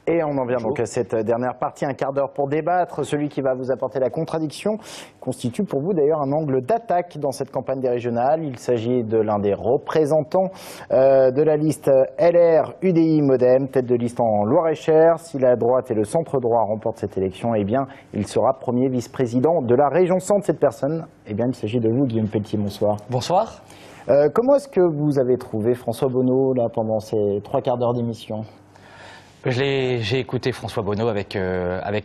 Et on en vient donc à cette dernière partie, un quart d'heure pour débattre. Celui qui va vous apporter la contradiction constitue pour vous d'ailleurs un angle d'attaque dans cette campagne des régionales. Il s'agit de l'un des représentants de la liste LR UDI Modem, tête de liste en Loir-et-Cher. Si la droite et le centre-droit remportent cette élection, eh bien, il sera premier vice-président de la région centre. Cette personne, eh bien, il s'agit de vous, Guillaume Pelletier. Bonsoir. Bonsoir. Comment est-ce que vous avez trouvé François Bonneau là, pendant ces 3 quarts d'heure d'émission ? J'ai écouté François Bonneau avec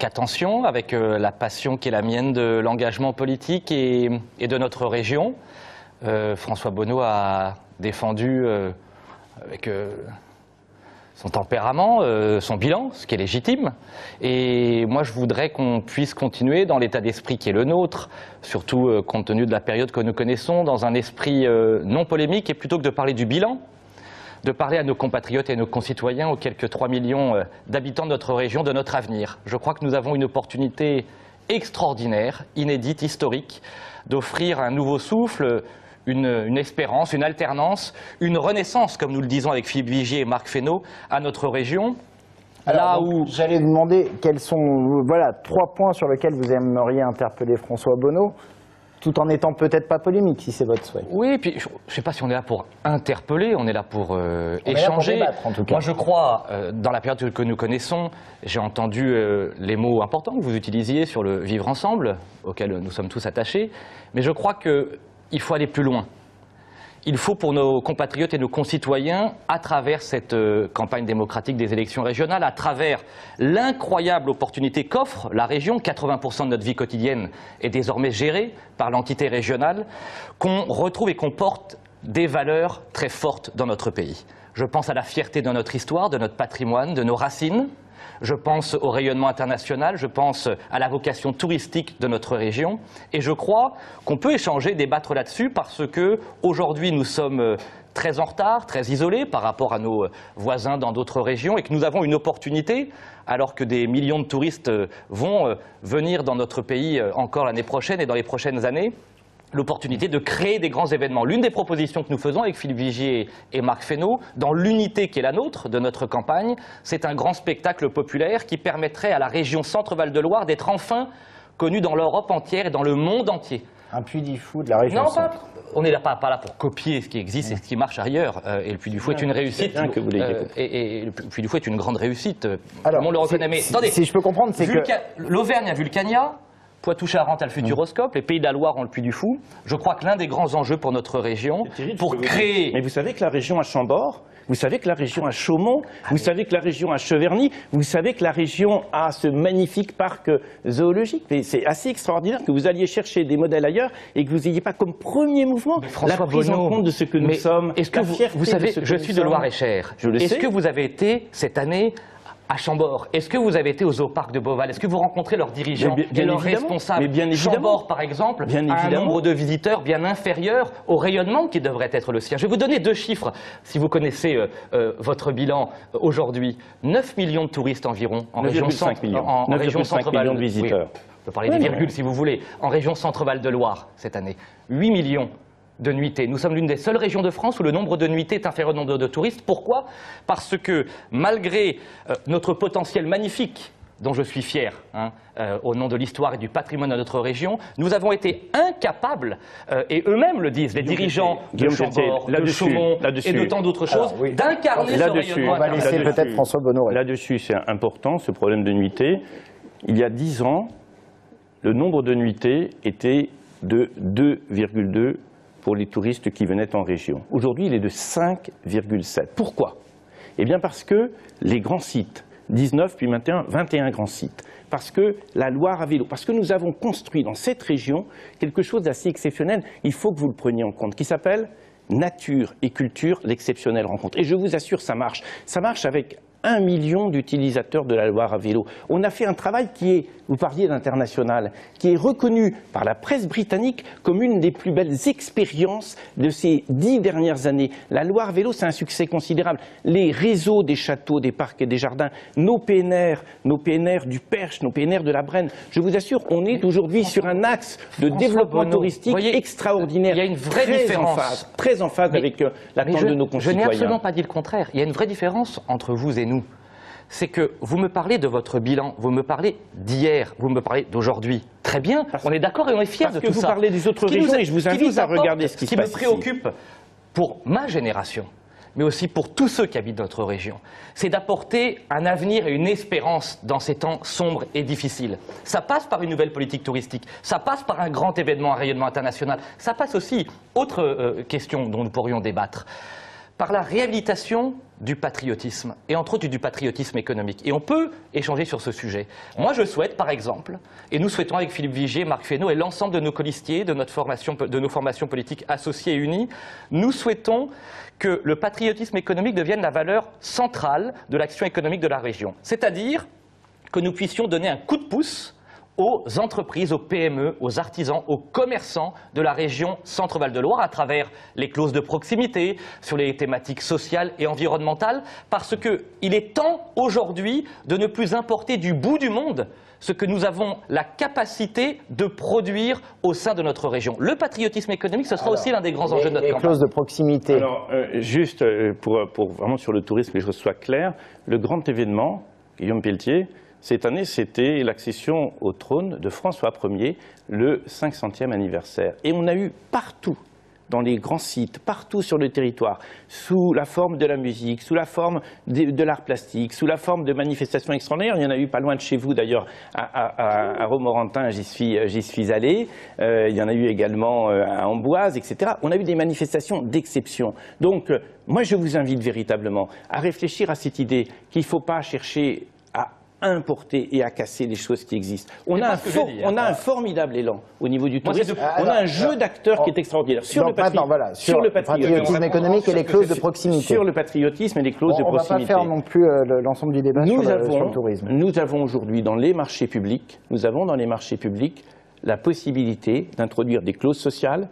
attention, avec la passion qui est la mienne de l'engagement politique et de notre région. François Bonneau a défendu avec son tempérament, son bilan, ce qui est légitime. Et moi, je voudrais qu'on puisse continuer dans l'état d'esprit qui est le nôtre, surtout compte tenu de la période que nous connaissons, dans un esprit non polémique, et plutôt que de parler du bilan, de parler à nos compatriotes et à nos concitoyens, aux quelques 3 millions d'habitants de notre région, de notre avenir. Je crois que nous avons une opportunité extraordinaire, inédite, historique, d'offrir un nouveau souffle, une espérance, une alternance, une renaissance, comme nous le disons avec Philippe Vigier et Marc Fesneau, à notre région. Alors, j'allais vous demander quels sont 3 points sur lesquels vous aimeriez interpeller François Bonneau, tout en étant peut-être pas polémique, si c'est votre souhait. Oui, puis je ne sais pas si on est là pour interpeller, on est là pour échanger. Là pour débattre, en tout cas. Moi, je crois, dans la période que nous connaissons, j'ai entendu les mots importants que vous utilisiez sur le vivre ensemble, auquel nous sommes tous attachés, mais je crois qu'il faut aller plus loin. Il faut pour nos compatriotes et nos concitoyens, à travers cette campagne démocratique des élections régionales, à travers l'incroyable opportunité qu'offre la région, 80% de notre vie quotidienne est désormais gérée par l'entité régionale, qu'on retrouve et qu'on porte des valeurs très fortes dans notre pays. Je pense à la fierté de notre histoire, de notre patrimoine, de nos racines. Je pense au rayonnement international, je pense à la vocation touristique de notre région. Et je crois qu'on peut échanger, débattre là-dessus, parce qu'aujourd'hui nous sommes très en retard, très isolés par rapport à nos voisins dans d'autres régions, et que nous avons une opportunité, alors que des millions de touristes vont venir dans notre pays encore l'année prochaine et dans les prochaines années, l'opportunité de créer des grands événements. L'une des propositions que nous faisons avec Philippe Vigier et Marc Fesneau, dans l'unité qui est la nôtre, de notre campagne, c'est un grand spectacle populaire qui permettrait à la région Centre-Val de Loire d'être enfin connue dans l'Europe entière et dans le monde entier. Un Puy du Fou de la région Centre. On n'est pas là pour copier ce qui existe et ce qui marche ailleurs. Et le Puy du Fou est une réussite. Et le Puy du Fou est une grande réussite. Alors, on le reconnaît. Mais attendez, si je peux comprendre, c'est que l'Auvergne a Vulcania. Poitou-Charentes a le Futuroscope, les Pays de la Loire ont le Puy du Fou. Je crois que l'un des grands enjeux pour notre région, pour créer... Mais vous savez que la région à Chambord, vous savez que la région à Chaumont, vous savez que la région à Cheverny, vous savez que la région a ce magnifique parc zoologique. C'est assez extraordinaire que vous alliez chercher des modèles ailleurs et que vous n'ayez pas comme premier mouvement la prise en compte de ce que nous sommes. Est-ce que vous savez, je suis de Loir-et-Cher. Est-ce que vous avez été cette année à Chambord? Est-ce que vous avez été au zooparc de Beauval? Est-ce que vous rencontrez leurs dirigeants et leurs responsables? Chambord, par exemple, a un nombre de visiteurs bien inférieur au rayonnement qui devrait être le sien. Je vais vous donner 2 chiffres, si vous connaissez votre bilan aujourd'hui. 9 millions de touristes environ en région Centre-Val de visiteurs. Oui, on peut parler des virgules si vous voulez. En région Centre-Val de Loire cette année. 8 millions de nuitées. Nous sommes l'une des seules régions de France où le nombre de nuitées est inférieur au nombre de touristes. Pourquoi? Parce que malgré notre potentiel magnifique, dont je suis fier, au nom de l'histoire et du patrimoine de notre région, nous avons été incapables, et eux-mêmes le disent, les dirigeants de Chambord, de Chaumont et de tant d'autres choses, d'incarner ce rayonnement. On va laisser peut-être François Bonneau. Là-dessus, c'est important, ce problème de nuitées. Il y a 10 ans, le nombre de nuitées était de 2,2 pour les touristes qui venaient en région. Aujourd'hui, il est de 5,7. Pourquoi? Eh bien parce que les grands sites, 19 puis maintenant 21 grands sites, parce que la Loire à vélo, parce que nous avons construit dans cette région quelque chose d'assez exceptionnel, il faut que vous le preniez en compte, qui s'appelle nature et culture, l'exceptionnelle rencontre. Et je vous assure, ça marche. Ça marche avec 1 million d'utilisateurs de la Loire à vélo. On a fait un travail qui est, vous parliez d'international, qui est reconnu par la presse britannique comme une des plus belles expériences de ces 10 dernières années. La Loire à vélo, c'est un succès considérable. Les réseaux des châteaux, des parcs et des jardins, nos PNR du Perche, nos PNR de la Brenne, je vous assure, on est aujourd'hui sur un axe de développement touristique extraordinaire. Il y a une vraie différence. Très en phase avec l'attente de nos concitoyens. Je n'ai absolument pas dit le contraire. Il y a une vraie différence entre vous et nous. c'est que vous me parlez de votre bilan, vous me parlez d'hier, vous me parlez d'aujourd'hui. Très bien, on est d'accord et on est fiers de tout ça. Parce que vous parlez des autres régions et je vous invite à regarder ce qui se passe ici. Ce qui me préoccupe pour ma génération, mais aussi pour tous ceux qui habitent notre région, c'est d'apporter un avenir et une espérance dans ces temps sombres et difficiles. Ça passe par une nouvelle politique touristique, ça passe par un grand événement, un rayonnement international, ça passe aussi, autre question dont nous pourrions débattre, par la réhabilitation du patriotisme, et entre autres du patriotisme économique. Et on peut échanger sur ce sujet. Moi, je souhaite, par exemple, et nous souhaitons avec Philippe Vigier, Marc Fesneau et l'ensemble de nos colistiers, de nos formations politiques associées et unies, nous souhaitons que le patriotisme économique devienne la valeur centrale de l'action économique de la région. C'est-à-dire que nous puissions donner un coup de pouce aux entreprises, aux PME, aux artisans, aux commerçants de la région Centre-Val de Loire à travers les clauses de proximité, sur les thématiques sociales et environnementales, parce qu'il est temps aujourd'hui de ne plus importer du bout du monde ce que nous avons la capacité de produire au sein de notre région. Le patriotisme économique, ce sera aussi l'un des grands enjeux de notre campagne. Les clauses de proximité. Alors, juste pour vraiment sur le tourisme, et je sois clair, le grand événement, Guillaume Pelletier, cette année, c'était l'accession au trône de François Ier, le 500e anniversaire. Et on a eu partout, dans les grands sites, partout sur le territoire, sous la forme de la musique, sous la forme de l'art plastique, sous la forme de manifestations extraordinaires. Il y en a eu pas loin de chez vous d'ailleurs, à Romorantin, j'y suis allé. Il y en a eu également à Amboise, etc. On a eu des manifestations d'exception. Donc, moi je vous invite véritablement à réfléchir à cette idée qu'il ne faut pas chercher à importer et à casser les choses qui existent. On a un formidable élan au niveau du tourisme. On a un jeu d'acteurs qui est extraordinaire. Sur le patriotisme économique et les clauses de proximité. Sur le patriotisme et les clauses de proximité. On ne va pas faire non plus l'ensemble du débat sur le tourisme. Nous avons aujourd'hui dans les marchés publics, la possibilité d'introduire des clauses sociales.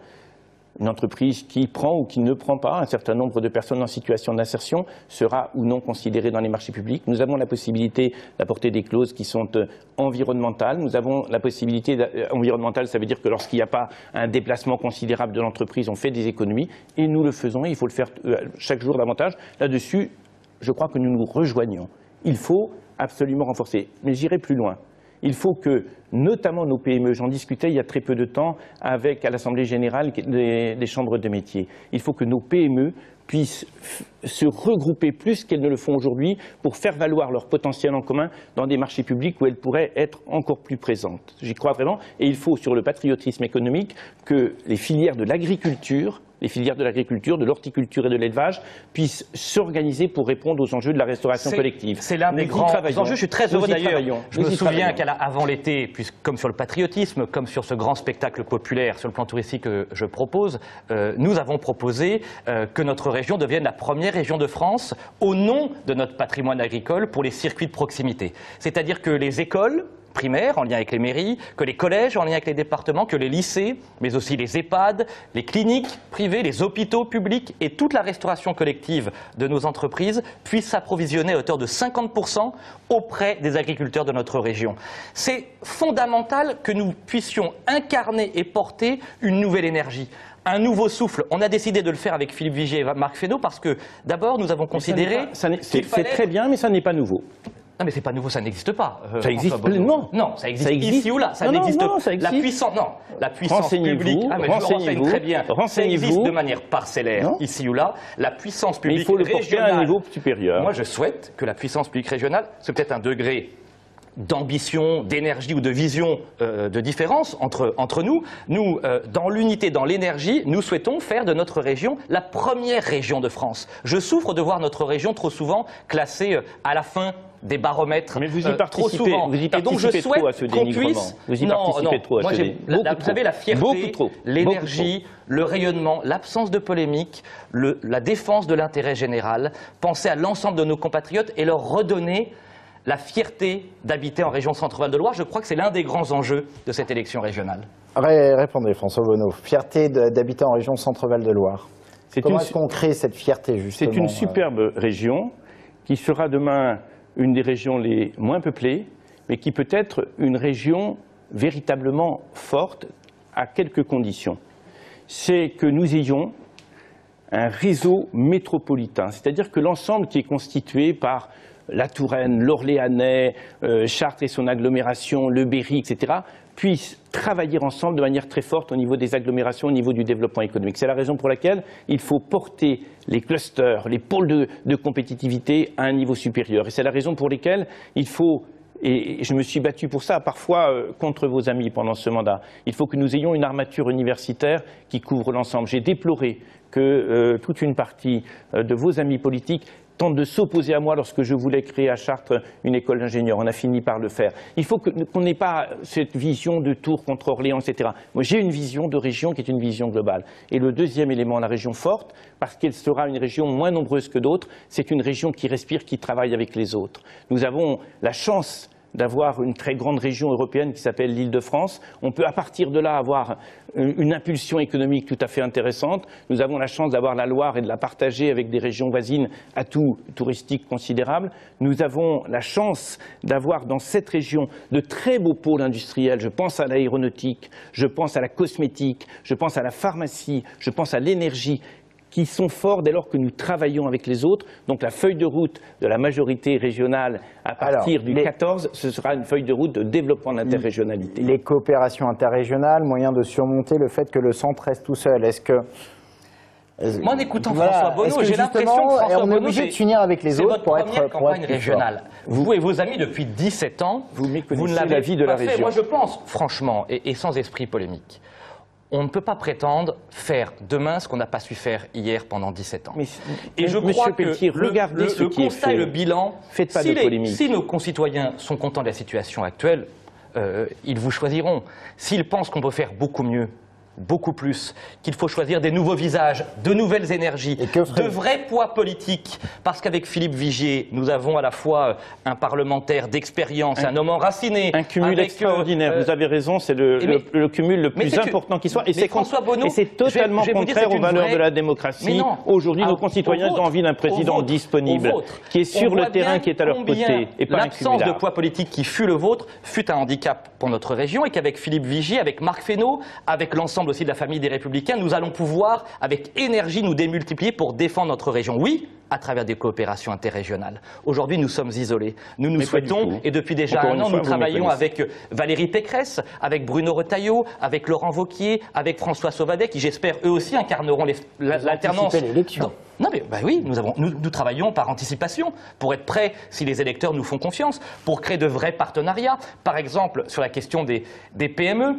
Une entreprise qui prend ou qui ne prend pas un certain nombre de personnes en situation d'insertion sera ou non considérée dans les marchés publics. Nous avons la possibilité d'apporter des clauses qui sont environnementales. Nous avons la possibilité environnementale, ça veut dire que lorsqu'il n'y a pas un déplacement considérable de l'entreprise, on fait des économies. Et nous le faisons et il faut le faire chaque jour davantage. Là-dessus, je crois que nous nous rejoignons. Il faut absolument renforcer. Mais j'irai plus loin. Il faut que, notamment nos PME, j'en discutais il y a très peu de temps à l'Assemblée générale des chambres de métiers, il faut que nos PME puissent se regrouper plus qu'elles ne le font aujourd'hui pour faire valoir leur potentiel en commun dans des marchés publics où elles pourraient être encore plus présentes. J'y crois vraiment et il faut, sur le patriotisme économique, que les filières de l'agriculture, de l'horticulture et de l'élevage puissent s'organiser pour répondre aux enjeux de la restauration collective. C'est l'un des grands enjeux. Je suis très heureux d'ailleurs. Je me souviens qu'avant l'été, comme sur le patriotisme, comme sur ce grand spectacle populaire sur le plan touristique que je propose, nous avons proposé que notre région devienne la première région de France au nom de notre patrimoine agricole pour les circuits de proximité. C'est-à-dire que les écoles primaires en lien avec les mairies, que les collèges en lien avec les départements, que les lycées, mais aussi les EHPAD, les cliniques privées, les hôpitaux publics et toute la restauration collective de nos entreprises puissent s'approvisionner à hauteur de 50% auprès des agriculteurs de notre région. C'est fondamental que nous puissions incarner et porter une nouvelle énergie. Un nouveau souffle. On a décidé de le faire avec Philippe Vigier et Marc Fesneau parce que d'abord nous avons considéré... C'est très bien, mais ça n'est pas nouveau. Non mais c'est pas nouveau, ça n'existe pas. Ça existe pleinement. Non, ça existe ici ou là, ça n'existe pas. La puissance publique, renseignez-vous très bien. Ça existe de manière parcellaire, ici ou là. La puissance publique régionale. Mais il faut le porter à un niveau supérieur. Moi je souhaite que la puissance publique régionale, c'est peut-être un degré d'ambition, d'énergie ou de vision de différence entre nous. Nous, dans l'unité, dans l'énergie, nous souhaitons faire de notre région la première région de France. Je souffre de voir notre région trop souvent classée à la fin des baromètres. Mais vous y participez, et donc je souhaite trop à ce dénigrement. Vous y participez trop à ce dénigrement. Vous savez, la fierté, l'énergie, le rayonnement, l'absence de polémique, la défense de l'intérêt général, penser à l'ensemble de nos compatriotes et leur redonner la fierté d'habiter en région Centre-Val de Loire. Je crois que c'est l'un des grands enjeux de cette élection régionale. Répondez, François Bonneau. Fierté d'habiter en région Centre-Val de Loire. Comment est-ce qu'on crée cette fierté, justement? C'est une superbe région qui sera demain une des régions les moins peuplées, mais qui peut être une région véritablement forte à quelques conditions. C'est que nous ayons un réseau métropolitain, c'est-à-dire que l'ensemble qui est constitué par la Touraine, l'Orléanais, Chartres et son agglomération, le Berry, etc., puissent travailler ensemble de manière très forte au niveau des agglomérations, au niveau du développement économique. C'est la raison pour laquelle il faut porter les clusters, les pôles de compétitivité à un niveau supérieur. Et c'est la raison pour laquelle il faut, et je me suis battu pour ça, parfois contre vos amis pendant ce mandat, il faut que nous ayons une armature universitaire qui couvre l'ensemble. J'ai déploré que toute une partie de vos amis politiques tente de s'opposer à moi lorsque je voulais créer à Chartres une école d'ingénieurs. On a fini par le faire. Il faut qu'on n'ait pas cette vision de Tours contre Orléans, etc. Moi, j'ai une vision de région qui est une vision globale. Et le deuxième élément, la région forte, parce qu'elle sera une région moins nombreuse que d'autres, c'est une région qui respire, qui travaille avec les autres. Nous avons la chance d'avoir une très grande région européenne qui s'appelle l'Île-de-France. On peut à partir de là avoir une impulsion économique tout à fait intéressante. Nous avons la chance d'avoir la Loire et de la partager avec des régions voisines, atouts touristiques considérables. Nous avons la chance d'avoir dans cette région de très beaux pôles industriels. Je pense à l'aéronautique, je pense à la cosmétique, je pense à la pharmacie, je pense à l'énergie, qui sont forts dès lors que nous travaillons avec les autres. Donc la feuille de route de la majorité régionale à partir du 14, ce sera une feuille de route de développement de l'interrégionalité. Les coopérations interrégionales, moyen de surmonter le fait que le centre reste tout seul. Est-ce que... Moi, en écoutant François Bonneau, j'ai l'impression que François on est obligé de s'unir avec les autres pour être campagne régionale. Vous et vos amis depuis 17 ans, vous ne l'avez la vie de la pas fait. région. Moi, je pense, franchement, et sans esprit polémique, on ne peut pas prétendre faire demain ce qu'on n'a pas su faire hier pendant 17 ans. Et je crois que le constat et le bilan, si nos concitoyens sont contents de la situation actuelle, ils vous choisiront. S'ils pensent qu'on peut faire beaucoup mieux, beaucoup plus, qu'il faut choisir des nouveaux visages, de nouvelles énergies, de vrais poids politiques, parce qu'avec Philippe Vigier, nous avons à la fois un parlementaire d'expérience, un homme enraciné. Un cumul extraordinaire, vous avez raison, c'est le cumul le plus important qui soit, et c'est totalement contraire aux valeurs de la démocratie. Aujourd'hui, nos concitoyens ont envie d'un président disponible, qui est sur le terrain, qui est à leur côté, et pas un l'absence de poids politique qui fut le vôtre fut un handicap pour notre région, et qu'avec Philippe Vigier, avec Marc Fesneau, avec l'ensemble aussi de la famille des Républicains, nous allons pouvoir, avec énergie, nous démultiplier pour défendre notre région. Oui, à travers des coopérations interrégionales. Aujourd'hui, nous sommes isolés. Nous nous souhaitons, et depuis déjà un an, nous travaillons avec Valérie Pécresse, avec Bruno Retailleau, avec Laurent Wauquiez, avec François Sauvadet, qui j'espère eux aussi incarneront l'alternance. Non mais oui, nous travaillons par anticipation, pour être prêts si les électeurs nous font confiance, pour créer de vrais partenariats. Par exemple, sur la question des PME,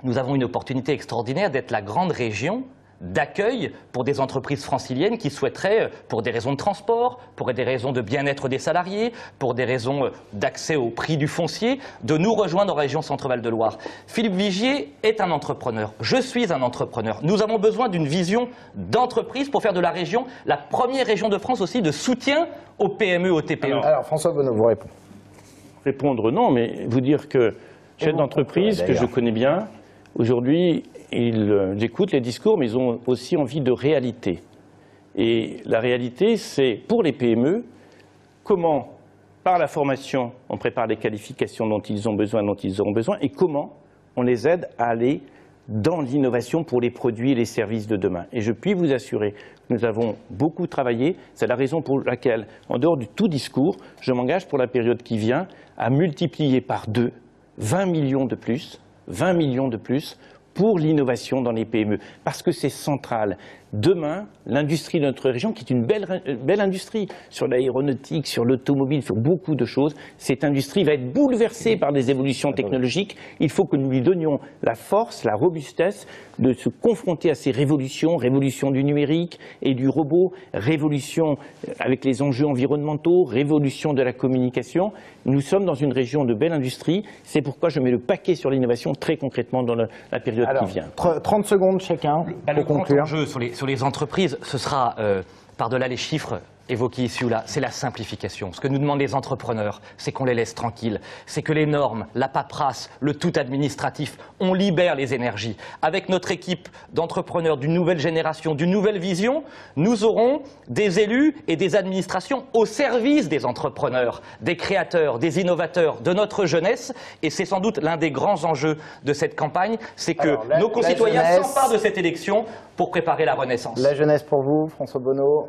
nous avons une opportunité extraordinaire d'être la grande région d'accueil pour des entreprises franciliennes qui souhaiteraient, pour des raisons de transport, pour des raisons de bien-être des salariés, pour des raisons d'accès au prix du foncier, de nous rejoindre en région Centre-Val de Loire. Philippe Vigier est un entrepreneur. Je suis un entrepreneur. Nous avons besoin d'une vision d'entreprise pour faire de la région la première région de France aussi de soutien aux PME, aux TPE. Alors François Bonneau, vous répondez. Répondre non, mais vous dire que chef d'entreprise que je connais bien, aujourd'hui, ils écoutent les discours, mais ils ont aussi envie de réalité. Et la réalité, c'est pour les PME, comment, par la formation, on prépare les qualifications dont ils ont besoin, dont ils auront besoin, et comment on les aide à aller dans l'innovation pour les produits et les services de demain. Et je puis vous assurer que nous avons beaucoup travaillé. C'est la raison pour laquelle, en dehors de tout discours, je m'engage pour la période qui vient à multiplier par 2 20 millions de plus pour l'innovation dans les PME, parce que c'est central. Demain, l'industrie de notre région, qui est une belle industrie, sur l'aéronautique, sur l'automobile, sur beaucoup de choses, cette industrie va être bouleversée par des évolutions technologiques. Il faut que nous lui donnions la force, la robustesse de se confronter à ces révolutions, révolution du numérique et du robot, révolution avec les enjeux environnementaux, révolution de la communication. Nous sommes dans une région de belle industrie, c'est pourquoi je mets le paquet sur l'innovation très concrètement dans la période qui vient. 30 secondes chacun pour conclure. Sur les entreprises, ce sera, par-delà les chiffres évoqués ici ou là, c'est la simplification. Ce que nous demandent les entrepreneurs, c'est qu'on les laisse tranquilles. C'est que les normes, la paperasse, le tout administratif, on libère les énergies. Avec notre équipe d'entrepreneurs d'une nouvelle génération, d'une nouvelle vision, nous aurons des élus et des administrations au service des entrepreneurs, des créateurs, des innovateurs, de notre jeunesse. Et c'est sans doute l'un des grands enjeux de cette campagne, c'est que nos concitoyens s'emparent de cette élection pour préparer la renaissance. La jeunesse pour vous, François Bonneau?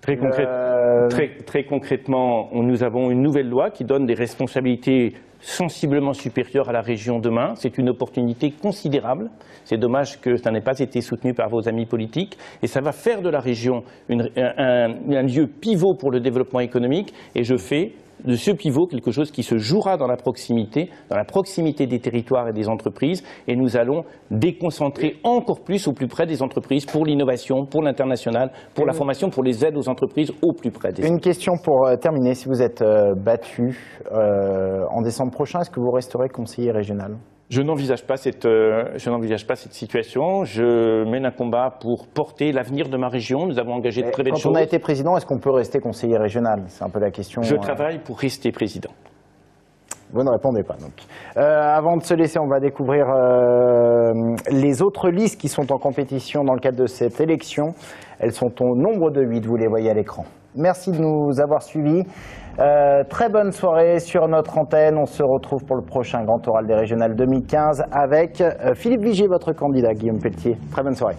Très concrètement, nous avons une nouvelle loi qui donne des responsabilités sensiblement supérieures à la région demain. C'est une opportunité considérable. C'est dommage que ça n'ait pas été soutenu par vos amis politiques. Et ça va faire de la région un lieu pivot pour le développement économique. Et je fais de ce pivot quelque chose qui se jouera dans la proximité des territoires et des entreprises, et nous allons déconcentrer encore plus au plus près des entreprises pour l'innovation, pour l'international, pour la formation, pour les aides aux entreprises au plus près des entreprises. Une question pour terminer, si vous êtes battu en décembre prochain, est-ce que vous resterez conseiller régional ? Je n'envisage pas cette situation. Je mène un combat pour porter l'avenir de ma région. Nous avons engagé de très belles choses. Quand on a été président, est-ce qu'on peut rester conseiller régional? C'est un peu la question. Je travaille pour rester président. Vous ne répondez pas. Donc. Avant de se laisser, on va découvrir les autres listes qui sont en compétition dans le cadre de cette élection. Elles sont au nombre de 8, vous les voyez à l'écran. Merci de nous avoir suivis. Très bonne soirée sur notre antenne. On se retrouve pour le prochain Grand Oral des Régionales 2015 avec Philippe Vigier, votre candidat, Guillaume Pelletier. Très bonne soirée.